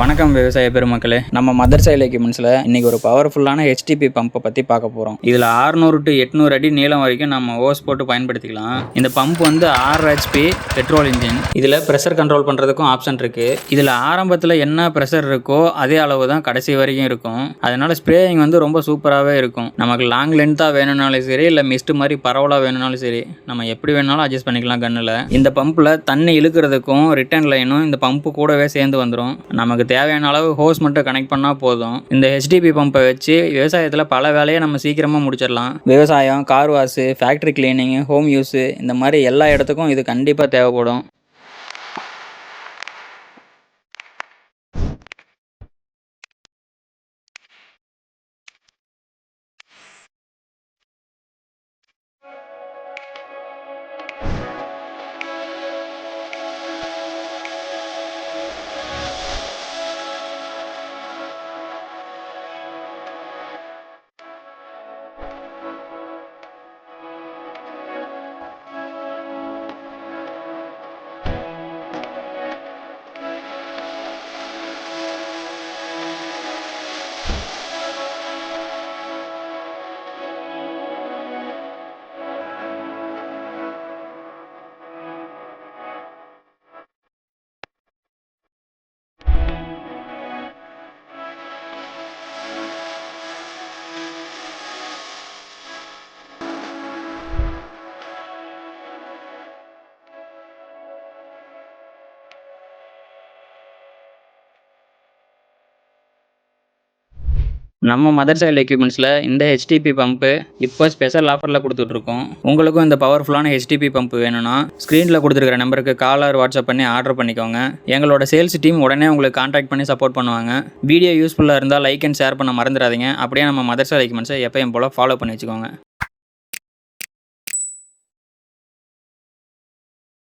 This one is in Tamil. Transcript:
வணக்கம் விவசாய பெருமக்களே. நம்ம மதர் சைல் எக்யூப்மெண்ட்ஸில் இன்றைக்கி ஒரு பவர்ஃபுல்லான ஹெச்டிபி பம்பை பற்றி பார்க்க போகிறோம். இதில் 600 to 800 அடி நீளம் வரைக்கும் நம்ம ஓஸ் போட்டு பயன்படுத்திக்கலாம். இந்த பம்ப் வந்து 6 HP பெட்ரோல் இன்ஜின். இதில் ப்ரெஷர் கண்ட்ரோல் பண்ணுறதுக்கும் ஆப்ஷன் இருக்குது. இதில் ஆரம்பத்தில் என்ன ப்ரெஷர் இருக்கோ அதே அளவு தான் கடைசி வரைக்கும் இருக்கும். அதனால் ஸ்ப்ரேயிங் வந்து ரொம்ப சூப்பராகவே இருக்கும். நமக்கு லாங் லென்த்தாக வேணும்னாலும் சரி, இல்லை மிஸ்ட் மாதிரி பரவலாக வேணும்னாலும் சரி, நம்ம எப்படி வேணாலும் அட்ஜஸ்ட் பண்ணிக்கலாம் கண்ணில். இந்த பம்பில் தண்ணி இழுக்கிறதுக்கும் ரிட்டர்ன் லைனும் இந்த பம்பு கூடவே சேர்ந்து வந்துடும். நமக்கு தேவையான அளவு ஹோஸ் மட்டும் கனெக்ட் பண்ணால் போதும். இந்த ஹெச்டிபி பம்பை வச்சு விவசாயத்தில் பல வேலையை நம்ம சீக்கிரமாக முடிச்சிடலாம். விவசாயம், car wash, factory cleaning, home use, இந்த மாதிரி எல்லா இடத்துக்கும் இது கண்டிப்பாக தேவைப்படும். நம்ம மதர் சைல்டு எக்யூப்மெண்ட்ஸில் இந்த ஹெச்டிபி பம்பு இப்போ ஸ்பெஷல் ஆஃபரில் கொடுத்துட்ருக்கோம். உங்களுக்கும் இந்த பவர்ஃபுல்லான ஹெச்டிபி பம்பு வேணும்னா ஸ்க்ரீனில் கொடுத்துருக்கிற நம்பருக்கு கால் ஆர் வாட்ஸ்அப் பண்ணி ஆர்டர் பண்ணிக்கோங்க. எங்களோட சேல்ஸ் டீம் உடனே உங்களுக்கு கான்டாக்ட் பண்ணி சப்போர்ட் பண்ணுவாங்க. வீடியோ யூஸ்ஃபுல்லாக இருந்தால் லைக் அண்ட் ஷேர் பண்ண மறந்துடாதீங்க. அப்படியே நம்ம மதர் சைல்டு எக்யூப்மெண்ட்ஸை எப்பயும் போல் ஃபாலோ பண்ணி வச்சுக்கோங்க.